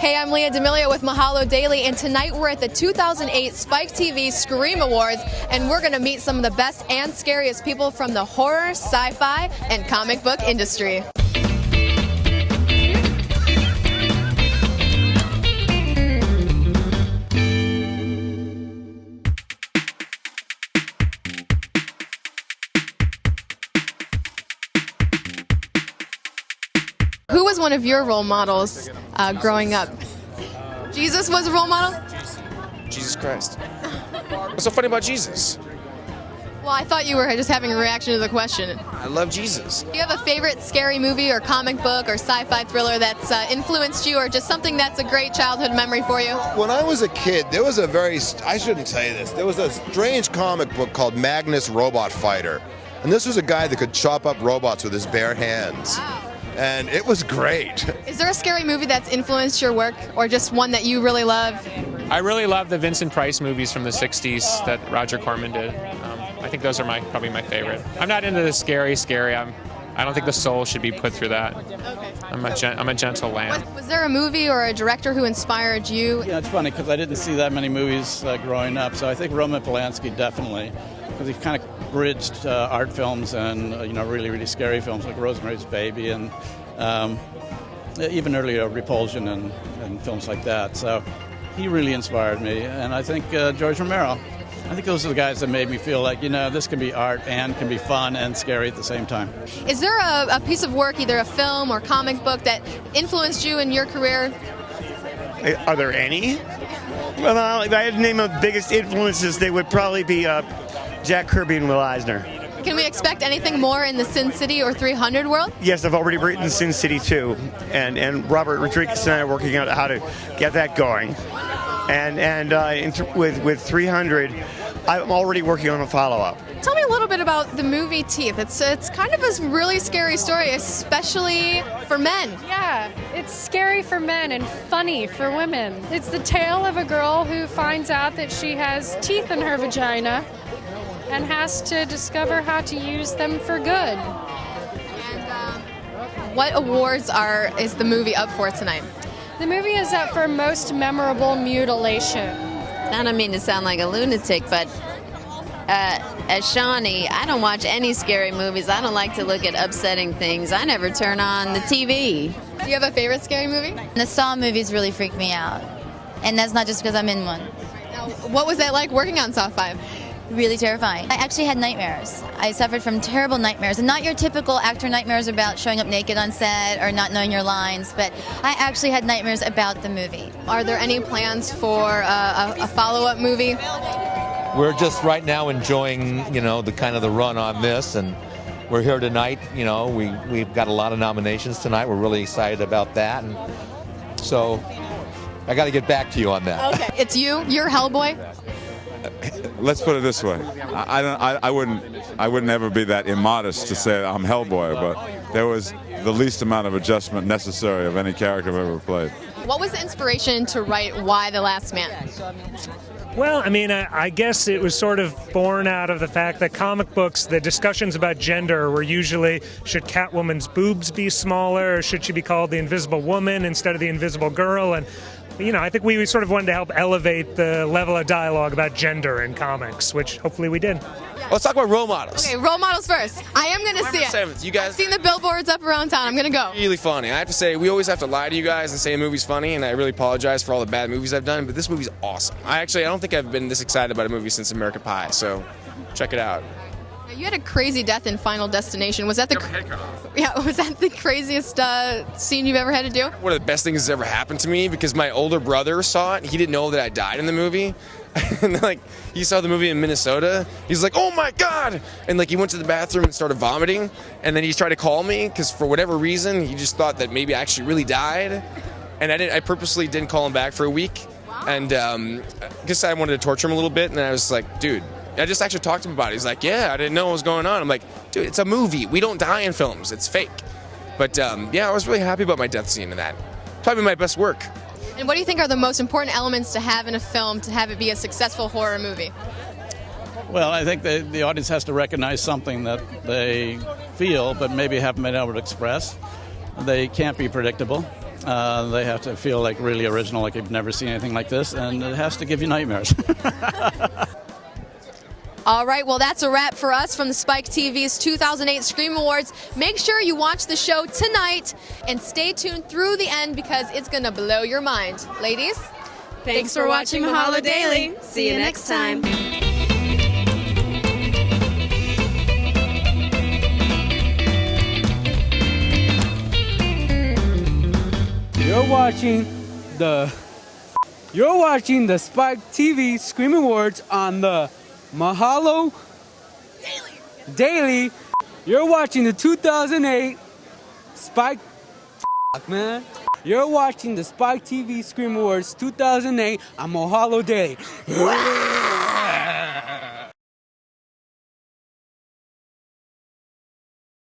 Hey, I'm Leah D'Amelio with Mahalo Daily, and tonight we're at the 2008 Spike TV Scream Awards, and we're going to meet some of the best and scariest people from the horror, sci-fi, and comic book industry. Who was one of your role models growing up? Jesus was a role model? Jesus Christ. What's so funny about Jesus? Well, I thought you were just having a reaction to the question. I love Jesus. Do you have a favorite scary movie or comic book or sci-fi thriller that's influenced you, or just something that's a great childhood memory for you? When I was a kid, there was I shouldn't tell you this, there was a strange comic book called Magnus Robot Fighter. And this was a guy that could chop up robots with his bare hands. Wow. And it was great. Is there a scary movie that's influenced your work, or just one that you really love? I really love the Vincent Price movies from the 60s that Roger Corman did. I think those are probably my favorite. I'm not into the scary. I don't think the soul should be put through that. Okay. I'm a gentle lamb. Was there a movie or a director who inspired you? Yeah, it's funny because I didn't see that many movies growing up, so I think Roman Polanski definitely, because he kind of bridged art films and really, really scary films like Rosemary's Baby and even earlier Repulsion and films like that. So he really inspired me, and I think George Romero. I think those are the guys that made me feel like, this can be art and can be fun and scary at the same time. Is there a piece of work, either a film or comic book, that influenced you in your career? Are there any? Well, if I had to name the biggest influences, they would probably be Jack Kirby and Will Eisner. Can we expect anything more in the Sin City or 300 world? Yes, I've already written Sin City 2, and Robert Rodriguez and I are working out how to get that going. And with 300, I'm already working on a follow-up. Tell me a little bit about the movie Teeth. It's kind of a really scary story, especially for men. Yeah, it's scary for men and funny for women. It's the tale of a girl who finds out that she has teeth in her vagina and has to discover how to use them for good. And what awards is the movie up for tonight? The movie is up for Most Memorable Mutilation. I don't mean to sound like a lunatic, but as Shawnee, I don't watch any scary movies. I don't like to look at upsetting things. I never turn on the TV. Do you have a favorite scary movie? The Saw movies really freak me out. And that's not just because I'm in one. Now, what was that like working on Saw 5? Really terrifying. I actually had nightmares. I suffered from terrible nightmares. And not your typical actor nightmares about showing up naked on set or not knowing your lines, but I actually had nightmares about the movie. Are there any plans for a follow-up movie? We're just right now enjoying, the run on this, and we're here tonight. We've got a lot of nominations tonight. We're really excited about that, and so I got to get back to you on that. Okay, it's you. You're Hellboy. Let's put it this way: I wouldn't ever be that immodest to say I'm Hellboy, but there was the least amount of adjustment necessary of any character I've ever played. What was the inspiration to write Why the Last Man? Well, I guess it was sort of born out of the fact that comic books, the discussions about gender were usually, should Catwoman's boobs be smaller, or should she be called the Invisible Woman instead of the Invisible Girl? And I think we sort of wanted to help elevate the level of dialogue about gender in comics, which hopefully we did. Let's talk about role models. Okay, role models first. I am going to see it. 7th, you guys. I've seen the billboards up around town. I'm going to go. Really funny. I have to say, we always have to lie to you guys and say a movie's funny, and I really apologize for all the bad movies I've done, but this movie's awesome. I don't think I've been this excited about a movie since American Pie, so check it out. You had a crazy death in Final Destination. Was that was that the craziest scene you've ever had to do? One of the best things that's ever happened to me, because my older brother saw it. He didn't know that I died in the movie. And he saw the movie in Minnesota. He's like, "Oh my God!" And he went to the bathroom and started vomiting. And then he tried to call me because for whatever reason he just thought that maybe I actually really died. And I purposely didn't call him back for a week. Wow. And I guess I wanted to torture him a little bit. And I was like, "Dude." I just actually talked to him about it. He's like, "Yeah, I didn't know what was going on." I'm like, "Dude, it's a movie. We don't die in films. It's fake." But I was really happy about my death scene in that. Probably my best work. And what do you think are the most important elements to have in a film to have it be a successful horror movie? Well, I think the audience has to recognize something that they feel but maybe haven't been able to express. They can't be predictable. They have to feel like really original, like you've never seen anything like this, and it has to give you nightmares. All right, well, that's a wrap for us from the Spike TV's 2008 Scream Awards. Make sure you watch the show tonight and stay tuned through the end because it's going to blow your mind. Ladies? Thanks for watching Mahalo Daily. See you next time. You're watching the Spike TV Scream Awards on the Mahalo Daily. You're watching the 2008 Spike. Man. You're watching the Spike TV Scream Awards 2008 on Mahalo Daily.